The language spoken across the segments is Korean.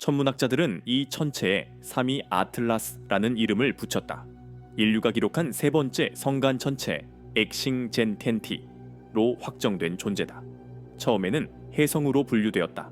천문학자들은 이 천체에 삼위 아틀라스라는 이름을 붙였다. 인류가 기록한 세 번째 성간 천체 엑싱젠텐티로 확정된 존재다. 처음에는 혜성으로 분류되었다.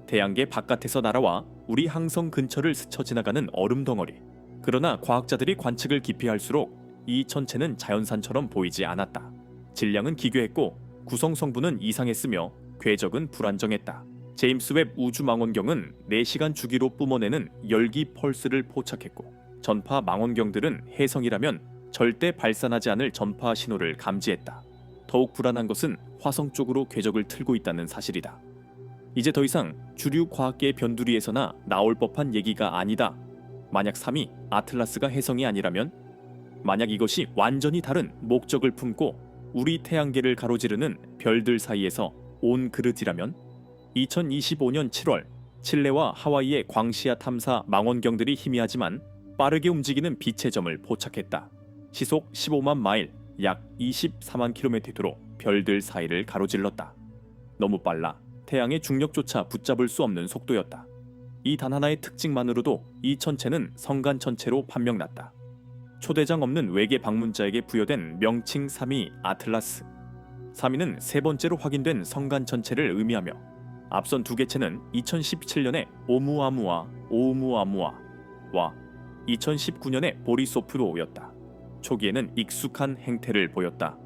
태양계 바깥에서 날아와 우리 항성 근처를 스쳐 지나가는 얼음 덩어리. 그러나 과학자들이 관측을 깊이 할수록 이 천체는 자연산처럼 보이지 않았다. 질량은 기괴했고 구성 성분은 이상했으며 궤적은 불안정했다. 제임스 웹 우주망원경은 4시간 주기로 뿜어내는 열기 펄스를 포착했고 전파 망원경들은 혜성이라면 절대 발산하지 않을 전파 신호를 감지했다. 더욱 불안한 것은 화성 쪽으로 궤적을 틀고 있다는 사실이다. 이제 더 이상 주류 과학계의 변두리에서나 나올 법한 얘기가 아니다. 만약 삼위 아틀라스가 혜성이 아니라면, 만약 이것이 완전히 다른 목적을 품고 우리 태양계를 가로지르는 별들 사이에서 온 그릇이라면, 2025년 7월 칠레와 하와이의 광시야 탐사 망원경들이 희미하지만 빠르게 움직이는 빛의 점을 포착했다. 시속 15만 마일, 약 24만 킬로미터로 별들 사이를 가로질렀다. 너무 빨라 태양의 중력조차 붙잡을 수 없는 속도였다. 이 단 하나의 특징만으로도 이 천체는 성간 천체로 판명났다. 초대장 없는 외계 방문자에게 부여된 명칭 삼위 아틀라스. 3위는 세 번째로 확인된 성간 천체를 의미하며 앞선 두 개체는 2017년에 오umuamua, 오umuamua와 2019년에 보리소프로였다. 초기에는 익숙한 행태를 보였다.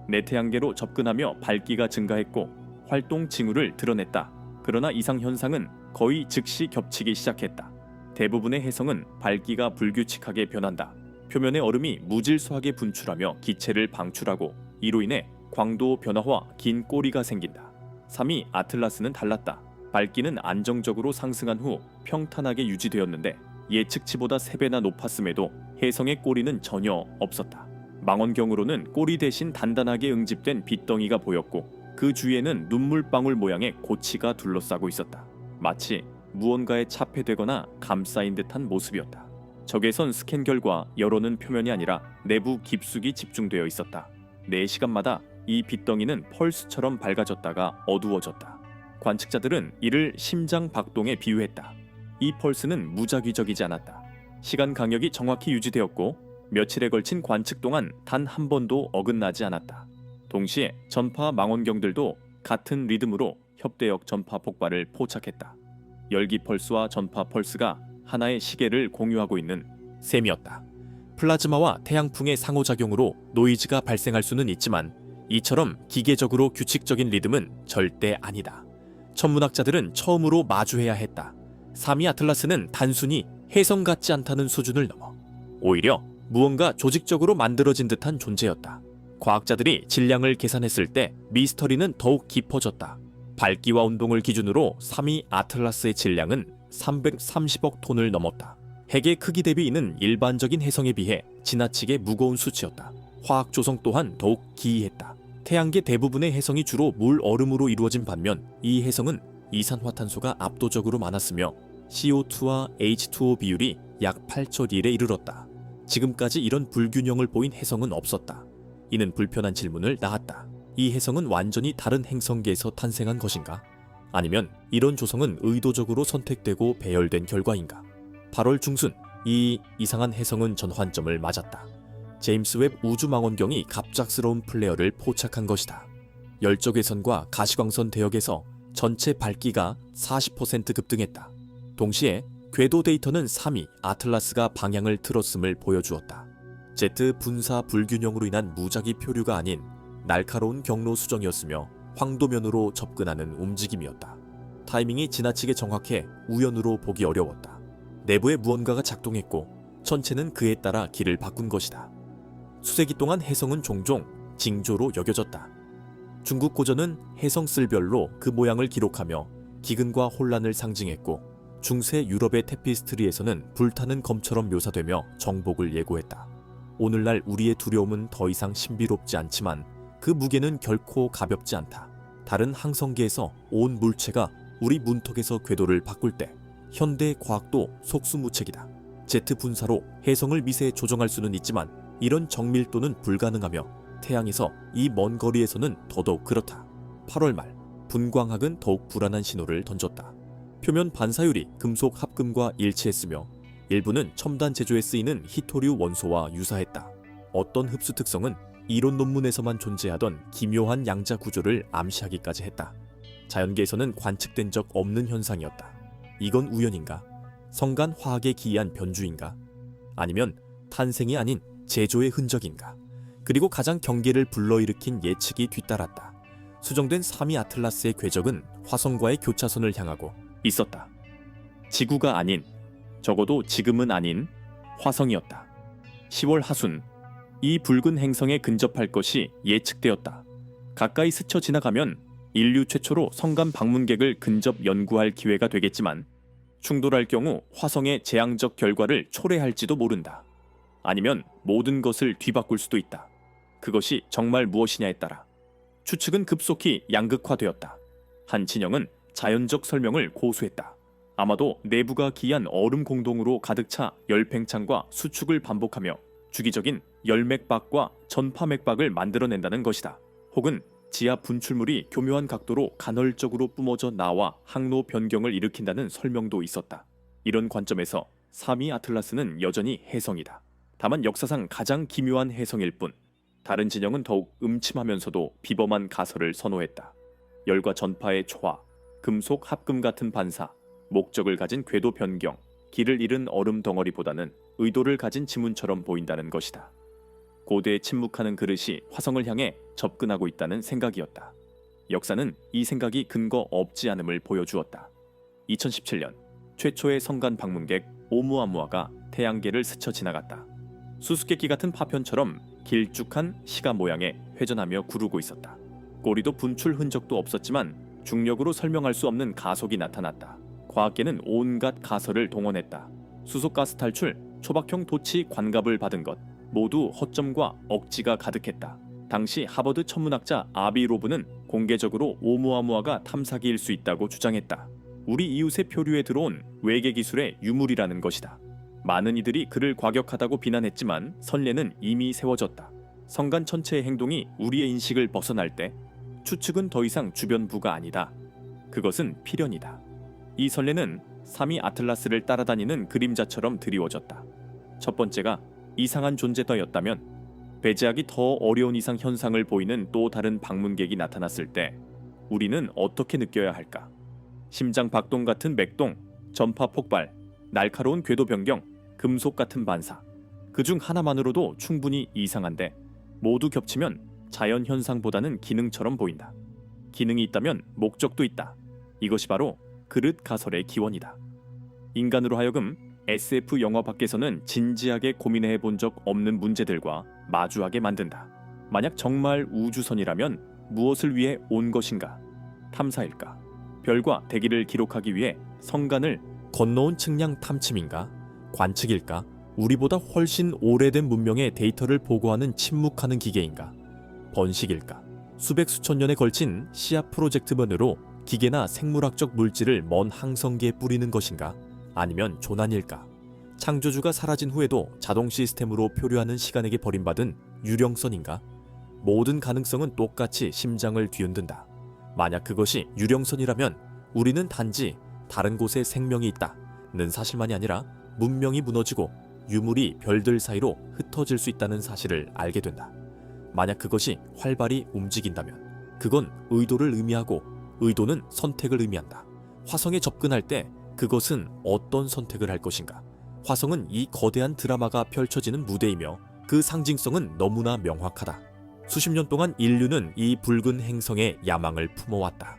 내태양계로 접근하며 밝기가 증가했고 활동 징후를 드러냈다. 그러나 이상 현상은 거의 즉시 겹치기 시작했다. 대부분의 혜성은 밝기가 불규칙하게 변한다. 표면의 얼음이 무질서하게 분출하며 기체를 방출하고 이로 인해 광도 변화와 긴 꼬리가 생긴다. 3위 아틀라스는 달랐다. 밝기는 안정적으로 상승한 후 평탄하게 유지되었는데 예측치보다 3배나 높았음에도 혜성의 꼬리는 전혀 없었다. 망원경으로는 꼬리 대신 단단하게 응집된 빗덩이가 보였고 그 주위에는 눈물방울 모양의 고치가 둘러싸고 있었다. 마치 무언가에 차폐되거나 감싸인 듯한 모습이었다. 적외선 스캔 결과 여론은 표면이 아니라 내부 깊숙이 집중되어 있었다. 4시간마다 이 빗덩이는 펄스처럼 밝아졌다가 어두워졌다. 관측자들은 이를 심장 박동에 비유했다. 이 펄스는 무작위적이지 않았다. 시간 간격이 정확히 유지되었고 며칠에 걸친 관측 동안 단 한 번도 어긋나지 않았다. 동시에 전파 망원경들도 같은 리듬으로 협대역 전파 폭발을 포착했다. 열기 펄스와 전파 펄스가 하나의 시계를 공유하고 있는 셈이었다. 플라즈마와 태양풍의 상호작용으로 노이즈가 발생할 수는 있지만 이처럼 기계적으로 규칙적인 리듬은 절대 아니다. 천문학자들은 처음으로 마주해야 했다. 삼위 아틀라스는 단순히 혜성 같지 않다는 수준을 넘어 오히려 무언가 조직적으로 만들어진 듯한 존재였다. 과학자들이 질량을 계산했을 때 미스터리는 더욱 깊어졌다. 밝기와 운동을 기준으로 삼위 아틀라스의 질량은 330억 톤을 넘었다. 핵의 크기 대비 이는 일반적인 혜성에 비해 지나치게 무거운 수치였다. 화학 조성 또한 더욱 기이했다. 태양계 대부분의 혜성이 주로 물 얼음으로 이루어진 반면 이 혜성은 이산화탄소가 압도적으로 많았으며 CO2와 H2O 비율이 약 8조 1에 이르렀다. 지금까지 이런 불균형을 보인 혜성은 없었다. 이는 불편한 질문을 낳았다. 이 혜성은 완전히 다른 행성계에서 탄생한 것인가? 아니면 이런 조성은 의도적으로 선택되고 배열된 결과인가? 8월 중순, 이 이상한 혜성은 전환점을 맞았다. 제임스 웹 우주망원경이 갑작스러운 플레어를 포착한 것이다. 열적외선과 가시광선 대역에서 전체 밝기가 40% 급등했다. 동시에 궤도 데이터는 3위 아틀라스가 방향을 틀었음을 보여주었다. 제트 분사 불균형으로 인한 무작위 표류가 아닌 날카로운 경로 수정이었으며 황도면으로 접근하는 움직임이었다. 타이밍이 지나치게 정확해 우연으로 보기 어려웠다. 내부에 무언가가 작동했고 천체는 그에 따라 길을 바꾼 것이다. 수세기 동안 혜성은 종종 징조로 여겨졌다. 중국 고전은 혜성 쓸별로 그 모양을 기록하며 기근과 혼란을 상징했고 중세 유럽의 테피스트리에서는 불타는 검처럼 묘사되며 정복을 예고했다. 오늘날 우리의 두려움은 더 이상 신비롭지 않지만 그 무게는 결코 가볍지 않다. 다른 항성계에서 온 물체가 우리 문턱에서 궤도를 바꿀 때 현대 과학도 속수무책이다. 제트 분사로 혜성을 미세에 조정할 수는 있지만 이런 정밀도는 불가능하며 태양에서 이 먼 거리에서는 더더욱 그렇다. 8월 말 분광학은 더욱 불안한 신호를 던졌다. 표면 반사율이 금속 합금과 일치했으며 일부는 첨단 제조에 쓰이는 히토류 원소와 유사했다. 어떤 흡수 특성은 이론 논문에서만 존재하던 기묘한 양자 구조를 암시하기까지 했다. 자연계에서는 관측된 적 없는 현상이었다. 이건 우연인가? 성간 화학에 기이한 변주인가? 아니면 탄생이 아닌 제조의 흔적인가? 그리고 가장 경계를 불러일으킨 예측이 뒤따랐다. 수정된 3위 아틀라스의 궤적은 화성과의 교차선을 향하고 있었다. 지구가 아닌, 적어도 지금은 아닌 화성이었다. 10월 하순, 이 붉은 행성에 근접할 것이 예측되었다. 가까이 스쳐 지나가면 인류 최초로 성간 방문객을 근접 연구할 기회가 되겠지만 충돌할 경우 화성의 재앙적 결과를 초래할지도 모른다. 아니면 모든 것을 뒤바꿀 수도 있다. 그것이 정말 무엇이냐에 따라 추측은 급속히 양극화되었다. 한 진영은 자연적 설명을 고수했다. 아마도 내부가 기이한 얼음 공동으로 가득 차 열팽창과 수축을 반복하며 주기적인 열맥박과 전파맥박을 만들어낸다는 것이다. 혹은 지하 분출물이 교묘한 각도로 간헐적으로 뿜어져 나와 항로 변경을 일으킨다는 설명도 있었다. 이런 관점에서 3위 아틀라스는 여전히 혜성이다. 다만 역사상 가장 기묘한 혜성일 뿐, 다른 진영은 더욱 음침하면서도 비범한 가설을 선호했다. 열과 전파의 초화, 금속 합금 같은 반사, 목적을 가진 궤도 변경, 길을 잃은 얼음 덩어리보다는 의도를 가진 지문처럼 보인다는 것이다. 고대에 침묵하는 그릇이 화성을 향해 접근하고 있다는 생각이었다. 역사는 이 생각이 근거 없지 않음을 보여주었다. 2017년 최초의 성간 방문객 오umu아무아가 태양계를 스쳐 지나갔다. 수수께끼 같은 파편처럼 길쭉한 시가 모양에 회전하며 구르고 있었다. 꼬리도 분출 흔적도 없었지만 중력으로 설명할 수 없는 가속이 나타났다. 과학계는 온갖 가설을 동원했다. 수소가스 탈출, 초박형 도치 관갑을 받은 것, 모두 허점과 억지가 가득했다. 당시 하버드 천문학자 아비 로브는 공개적으로 오umu아무아가 탐사기일 수 있다고 주장했다. 우리 이웃의 표류에 들어온 외계 기술의 유물이라는 것이다. 많은 이들이 그를 과격하다고 비난했지만 선례는 이미 세워졌다. 성간 전체의 행동이 우리의 인식을 벗어날 때 추측은 더 이상 주변부가 아니다. 그것은 필연이다. 이 선례는 3위 아틀라스를 따라다니는 그림자처럼 드리워졌다. 첫 번째가 이상한 존재더였다면 배제하기 더 어려운 이상 현상을 보이는 또 다른 방문객이 나타났을 때 우리는 어떻게 느껴야 할까? 심장 박동 같은 맥동, 전파 폭발, 날카로운 궤도 변경, 금속 같은 반사. 그중 하나만으로도 충분히 이상한데 모두 겹치면 자연 현상보다는 기능처럼 보인다. 기능이 있다면 목적도 있다. 이것이 바로 그릇 가설의 기원이다. 인간으로 하여금 SF 영화 밖에서는 진지하게 고민해 본 적 없는 문제들과 마주하게 만든다. 만약 정말 우주선이라면 무엇을 위해 온 것인가? 탐사일까? 별과 대기를 기록하기 위해 성간을 건너온 측량 탐침인가? 관측일까? 우리보다 훨씬 오래된 문명의 데이터를 보고하는 침묵하는 기계인가? 번식일까? 수백 수천 년에 걸친 시합 프로젝트만으로 기계나 생물학적 물질을 먼 항성계에 뿌리는 것인가? 아니면 조난일까? 창조주가 사라진 후에도 자동 시스템으로 표류하는 시간에게 버림받은 유령선인가? 모든 가능성은 똑같이 심장을 뒤흔든다. 만약 그것이 유령선이라면 우리는 단지 다른 곳에 생명이 있다는 사실만이 아니라 문명이 무너지고 유물이 별들 사이로 흩어질 수 있다는 사실을 알게 된다. 만약 그것이 활발히 움직인다면 그건 의도를 의미하고 의도는 선택을 의미한다. 화성에 접근할 때 그것은 어떤 선택을 할 것인가? 화성은 이 거대한 드라마가 펼쳐지는 무대이며 그 상징성은 너무나 명확하다. 수십 년 동안 인류는 이 붉은 행성에 야망을 품어왔다.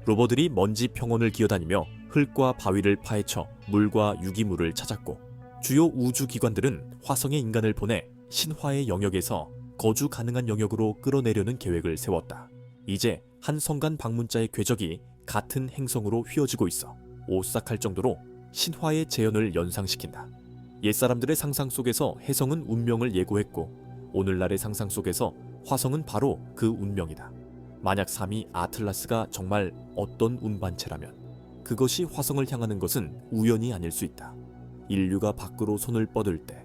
로버들이 먼지 평원을 기어다니며 흙과 바위를 파헤쳐 물과 유기물을 찾았고 주요 우주기관들은 화성에 인간을 보내 신화의 영역에서 거주 가능한 영역으로 끌어내려는 계획을 세웠다. 이제 한 성간 방문자의 궤적이 같은 행성으로 휘어지고 있어 오싹할 정도로 신화의 재현을 연상시킨다. 옛사람들의 상상 속에서 혜성은 운명을 예고했고 오늘날의 상상 속에서 화성은 바로 그 운명이다. 만약 3위 아틀라스가 정말 어떤 운반체라면 그것이 화성을 향하는 것은 우연이 아닐 수 있다. 인류가 밖으로 손을 뻗을 때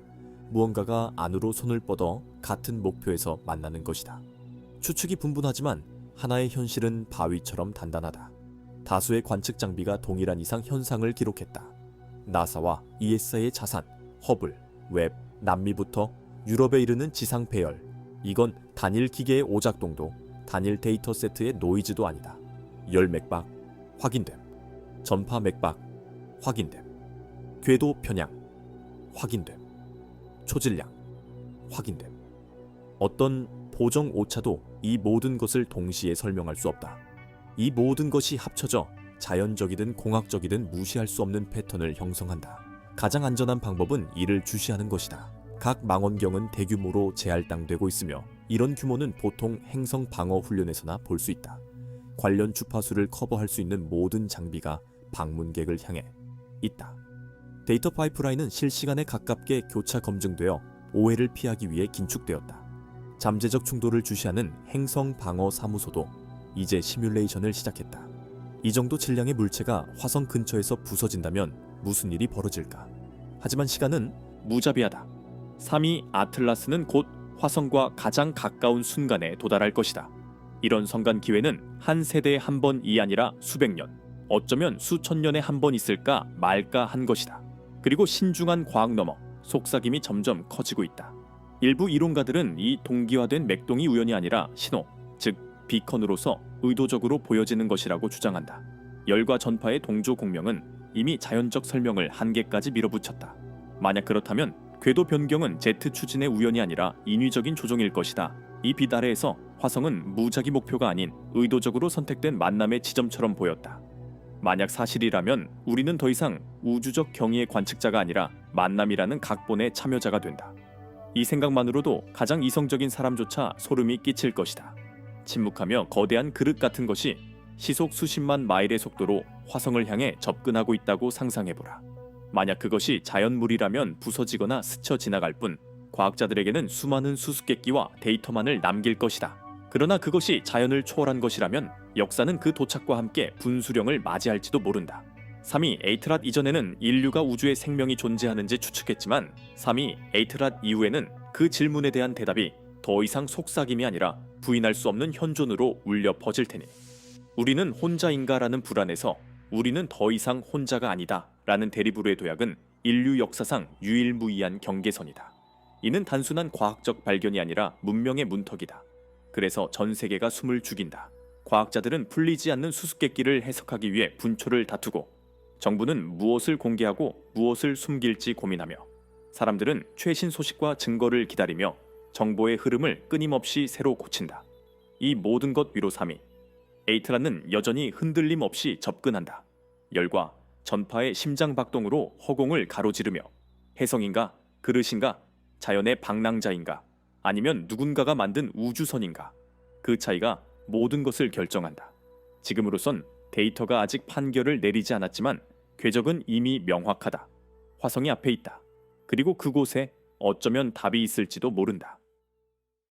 무언가가 안으로 손을 뻗어 같은 목표에서 만나는 것이다. 추측이 분분하지만 하나의 현실은 바위처럼 단단하다. 다수의 관측 장비가 동일한 이상 현상을 기록했다. 나사와 ESA의 자산, 허블, 웹, 남미부터 유럽에 이르는 지상 배열, 이건 단일 기계의 오작동도 단일 데이터 세트의 노이즈도 아니다. 열 맥박 확인됨, 전파 맥박 확인됨, 궤도 편향 확인됨, 초질량 확인됨. 어떤 보정 오차도 이 모든 것을 동시에 설명할 수 없다. 이 모든 것이 합쳐져 자연적이든 공학적이든 무시할 수 없는 패턴을 형성한다. 가장 안전한 방법은 이를 주시하는 것이다. 각 망원경은 대규모로 재할당되고 있으며 이런 규모는 보통 행성 방어 훈련에서나 볼 수 있다. 관련 주파수를 커버할 수 있는 모든 장비가 방문객을 향해 있다. 데이터 파이프라인은 실시간에 가깝게 교차 검증되어 오해를 피하기 위해 긴축되었다. 잠재적 충돌을 주시하는 행성 방어 사무소도 이제 시뮬레이션을 시작했다. 이 정도 질량의 물체가 화성 근처에서 부서진다면 무슨 일이 벌어질까? 하지만 시간은 무자비하다. 3위 아틀라스는 곧 화성과 가장 가까운 순간에 도달할 것이다. 이런 성간 기회는 한 세대에 한 번이 아니라 수백 년, 어쩌면 수천 년에 한 번 있을까 말까 한 것이다. 그리고 신중한 과학 너머 속삭임이 점점 커지고 있다. 일부 이론가들은 이 동기화된 맥동이 우연이 아니라 신호, 즉 비컨으로서 의도적으로 보여지는 것이라고 주장한다. 열과 전파의 동조 공명은 이미 자연적 설명을 한계까지 밀어붙였다. 만약 그렇다면 궤도 변경은 제트 추진의 우연이 아니라 인위적인 조종일 것이다. 이 빛 아래에서 화성은 무작위 목표가 아닌 의도적으로 선택된 만남의 지점처럼 보였다. 만약 사실이라면 우리는 더 이상 우주적 경위의 관측자가 아니라 만남이라는 각본의 참여자가 된다. 이 생각만으로도 가장 이성적인 사람조차 소름이 끼칠 것이다. 침묵하며 거대한 그릇 같은 것이 시속 수십만 마일의 속도로 화성을 향해 접근하고 있다고 상상해보라. 만약 그것이 자연물이라면 부서지거나 스쳐 지나갈 뿐 과학자들에게는 수많은 수수께끼와 데이터만을 남길 것이다. 그러나 그것이 자연을 초월한 것이라면 역사는 그 도착과 함께 분수령을 맞이할지도 모른다. 3위 에이트랏 이전에는 인류가 우주에 생명이 존재하는지 추측했지만 3위 에이트랏 이후에는 그 질문에 대한 대답이 더 이상 속삭임이 아니라 부인할 수 없는 현존으로 울려 퍼질 테니 우리는 혼자인가라는 불안에서 우리는 더 이상 혼자가 아니다 라는 대리부르의 도약은 인류 역사상 유일무이한 경계선이다. 이는 단순한 과학적 발견이 아니라 문명의 문턱이다. 그래서 전 세계가 숨을 죽인다. 과학자들은 풀리지 않는 수수께끼를 해석하기 위해 분초를 다투고 정부는 무엇을 공개하고 무엇을 숨길지 고민하며 사람들은 최신 소식과 증거를 기다리며 정보의 흐름을 끊임없이 새로 고친다. 이 모든 것 위로 3위 에이트라는 여전히 흔들림 없이 접근한다. 열과 전파의 심장박동으로 허공을 가로지르며 혜성인가 그릇인가 자연의 방랑자인가 아니면 누군가가 만든 우주선인가 그 차이가 모든 것을 결정한다. 지금으로선 데이터가 아직 판결을 내리지 않았지만 궤적은 이미 명확하다. 화성이 앞에 있다. 그리고 그곳에 어쩌면 답이 있을지도 모른다.